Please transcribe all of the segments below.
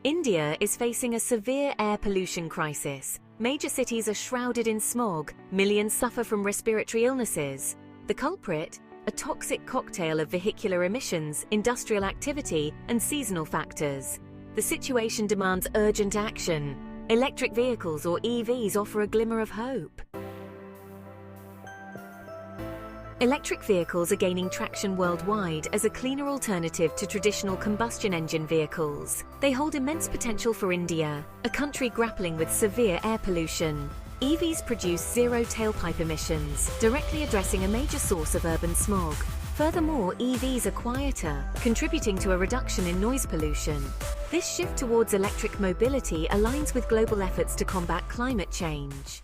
India is facing a severe air pollution crisis. Major cities are shrouded in smog, millions suffer from respiratory illnesses. The culprit? A toxic cocktail of vehicular emissions, industrial activity, and seasonal factors. The situation demands urgent action. Electric vehicles, or EVs, offer a glimmer of hope. Electric vehicles are gaining traction worldwide as a cleaner alternative to traditional combustion engine vehicles. They hold immense potential for India, a country grappling with severe air pollution. EVs produce zero tailpipe emissions, directly addressing a major source of urban smog. Furthermore, EVs are quieter, contributing to a reduction in noise pollution. This shift towards electric mobility aligns with global efforts to combat climate change.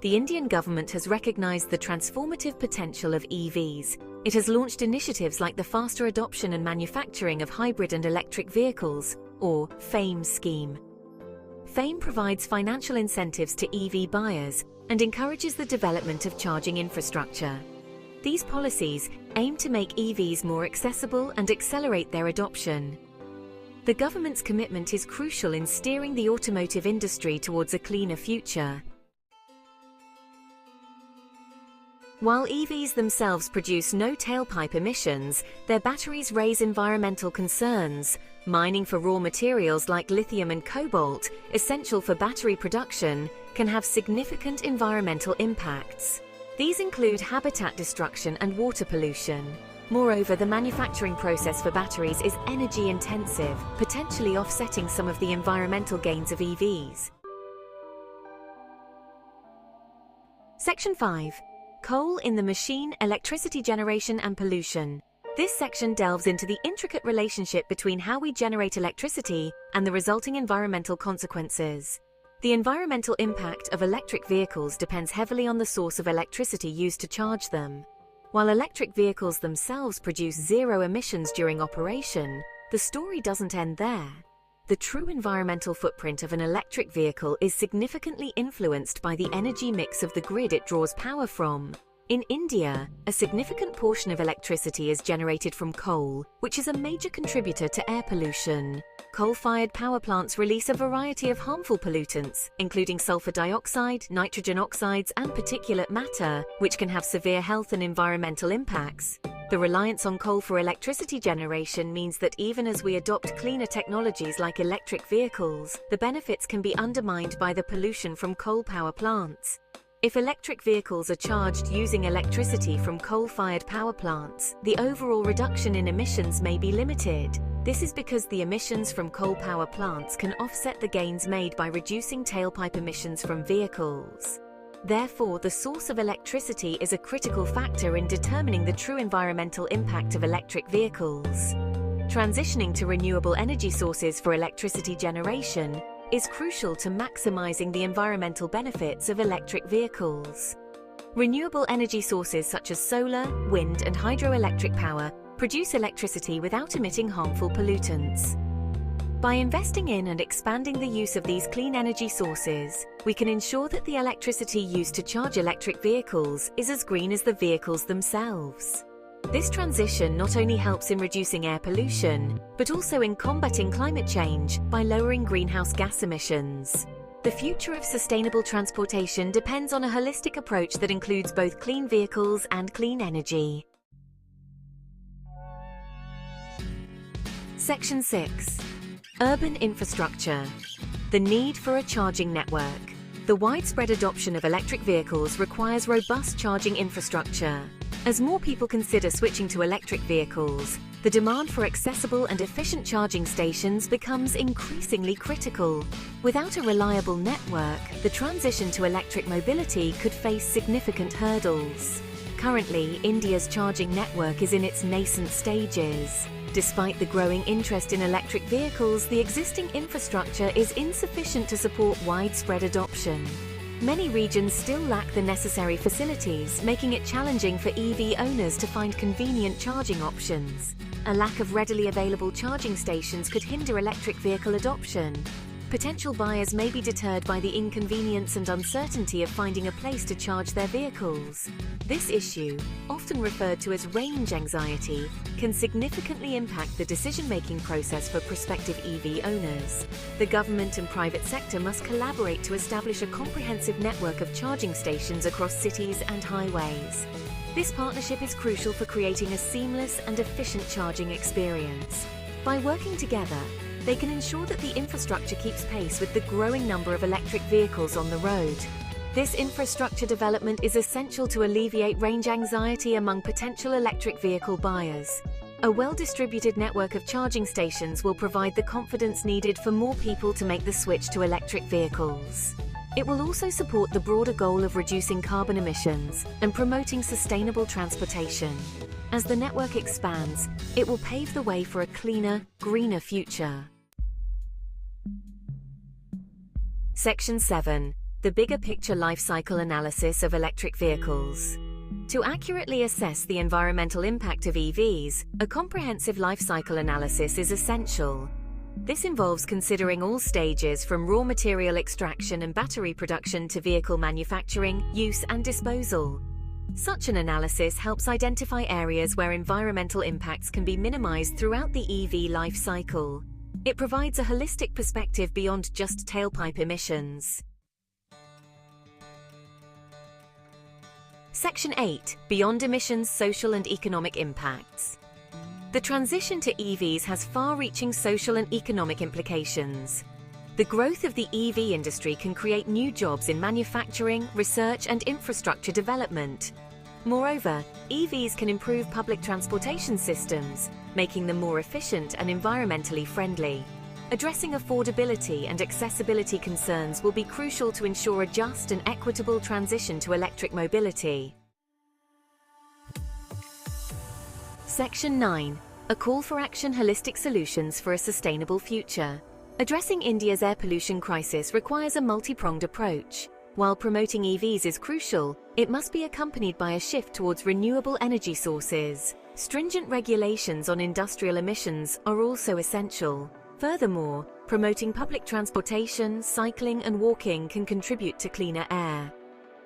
The Indian government has recognized the transformative potential of EVs. It has launched initiatives like the faster adoption and manufacturing of hybrid and electric vehicles, or FAME scheme. FAME provides financial incentives to EV buyers and encourages the development of charging infrastructure. These policies aim to make EVs more accessible and accelerate their adoption. The government's commitment is crucial in steering the automotive industry towards a cleaner future. While EVs themselves produce no tailpipe emissions, their batteries raise environmental concerns. Mining for raw materials like lithium and cobalt, essential for battery production, can have significant environmental impacts. These include habitat destruction and water pollution. Moreover, the manufacturing process for batteries is energy-intensive, potentially offsetting some of the environmental gains of EVs. Section 5. Coal in the machine, electricity generation and pollution. This section delves into the intricate relationship between how we generate electricity and the resulting environmental consequences. The environmental impact of electric vehicles depends heavily on the source of electricity used to charge them. While electric vehicles themselves produce zero emissions during operation, the story doesn't end there. The true environmental footprint of an electric vehicle is significantly influenced by the energy mix of the grid it draws power from. In India, a significant portion of electricity is generated from coal, which is a major contributor to air pollution. Coal-fired power plants release a variety of harmful pollutants, including sulfur dioxide, nitrogen oxides, and particulate matter, which can have severe health and environmental impacts. The reliance on coal for electricity generation means that even as we adopt cleaner technologies like electric vehicles, the benefits can be undermined by the pollution from coal power plants. If electric vehicles are charged using electricity from coal-fired power plants, the overall reduction in emissions may be limited. This is because the emissions from coal power plants can offset the gains made by reducing tailpipe emissions from vehicles. Therefore, the source of electricity is a critical factor in determining the true environmental impact of electric vehicles. Transitioning to renewable energy sources for electricity generation is crucial to maximizing the environmental benefits of electric vehicles. Renewable energy sources such as solar, wind, and hydroelectric power produce electricity without emitting harmful pollutants. By investing in and expanding the use of these clean energy sources, we can ensure that the electricity used to charge electric vehicles is as green as the vehicles themselves. This transition not only helps in reducing air pollution, but also in combating climate change by lowering greenhouse gas emissions. The future of sustainable transportation depends on a holistic approach that includes both clean vehicles and clean energy. Section 6. Urban infrastructure. The need for a charging network. The widespread adoption of electric vehicles requires robust charging infrastructure. As more people consider switching to electric vehicles, the demand for accessible and efficient charging stations becomes increasingly critical. Without a reliable network, the transition to electric mobility could face significant hurdles. Currently, India's charging network is in its nascent stages. Despite the growing interest in electric vehicles, the existing infrastructure is insufficient to support widespread adoption. Many regions still lack the necessary facilities, making it challenging for EV owners to find convenient charging options. A lack of readily available charging stations could hinder electric vehicle adoption, Potential buyers may be deterred by the inconvenience and uncertainty of finding a place to charge their vehicles. This issue, often referred to as range anxiety, can significantly impact the decision-making process for prospective EV owners. The government and private sector must collaborate to establish a comprehensive network of charging stations across cities and highways. This partnership is crucial for creating a seamless and efficient charging experience. By working together, they can ensure that the infrastructure keeps pace with the growing number of electric vehicles on the road. This infrastructure development is essential to alleviate range anxiety among potential electric vehicle buyers. A well-distributed network of charging stations will provide the confidence needed for more people to make the switch to electric vehicles. It will also support the broader goal of reducing carbon emissions and promoting sustainable transportation. As the network expands, it will pave the way for a cleaner, greener future. Section 7. The bigger picture life cycle analysis of electric vehicles. To accurately assess the environmental impact of EVs, a comprehensive life cycle analysis is essential. This involves considering all stages from raw material extraction and battery production to vehicle manufacturing, use and disposal. Such an analysis helps identify areas where environmental impacts can be minimized throughout the EV life cycle. It provides a holistic perspective beyond just tailpipe emissions. Section 8. Beyond emissions, social and economic impacts. The transition to EVs has far-reaching social and economic implications. The growth of the EV industry can create new jobs in manufacturing, research and infrastructure development. Moreover, EVs can improve public transportation systems, making them more efficient and environmentally friendly. Addressing affordability and accessibility concerns will be crucial to ensure a just and equitable transition to electric mobility. Section 9. A call for action: holistic solutions for a sustainable future. Addressing India's air pollution crisis requires a multi-pronged approach. While promoting EVs is crucial, it must be accompanied by a shift towards renewable energy sources. Stringent regulations on industrial emissions are also essential. Furthermore, promoting public transportation, cycling and walking can contribute to cleaner air.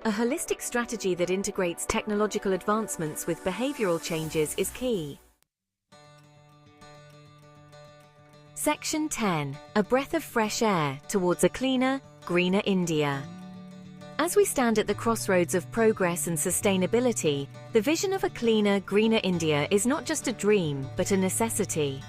A holistic strategy that integrates technological advancements with behavioral changes is key. Section 10. A breath of fresh air towards a cleaner, greener India. As we stand at the crossroads of progress and sustainability, the vision of a cleaner, greener India is not just a dream, but a necessity.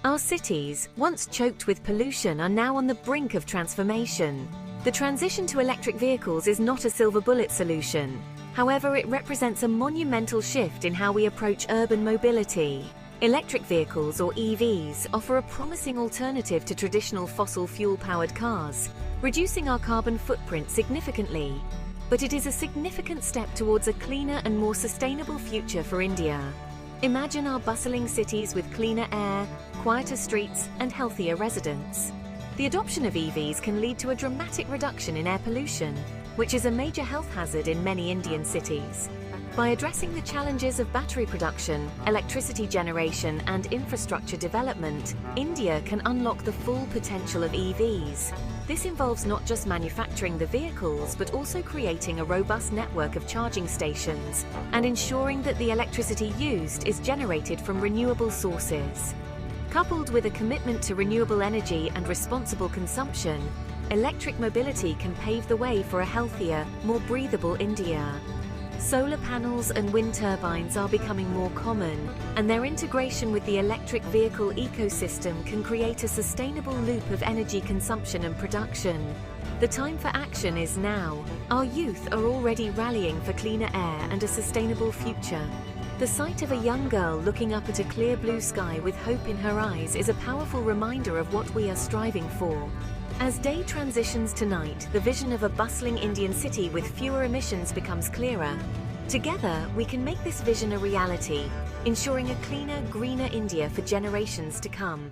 Our cities, once choked with pollution, are now on the brink of transformation. The transition to electric vehicles is not a silver bullet solution. However, it represents a monumental shift in how we approach urban mobility. Electric vehicles, or EVs, offer a promising alternative to traditional fossil fuel-powered cars, reducing our carbon footprint significantly. But it is a significant step towards a cleaner and more sustainable future for India. Imagine our bustling cities with cleaner air, quieter streets, and healthier residents. The adoption of EVs can lead to a dramatic reduction in air pollution, which is a major health hazard in many Indian cities. By addressing the challenges of battery production, electricity generation, and infrastructure development, India can unlock the full potential of EVs. This involves not just manufacturing the vehicles, but also creating a robust network of charging stations and ensuring that the electricity used is generated from renewable sources. Coupled with a commitment to renewable energy and responsible consumption, electric mobility can pave the way for a healthier, more breathable India. Solar panels and wind turbines are becoming more common, and their integration with the electric vehicle ecosystem can create a sustainable loop of energy consumption and production. The time for action is now. Our youth are already rallying for cleaner air and a sustainable future. The sight of a young girl looking up at a clear blue sky with hope in her eyes is a powerful reminder of what we are striving for. As day transitions to night, the vision of a bustling Indian city with fewer emissions becomes clearer. Together, we can make this vision a reality, ensuring a cleaner, greener India for generations to come.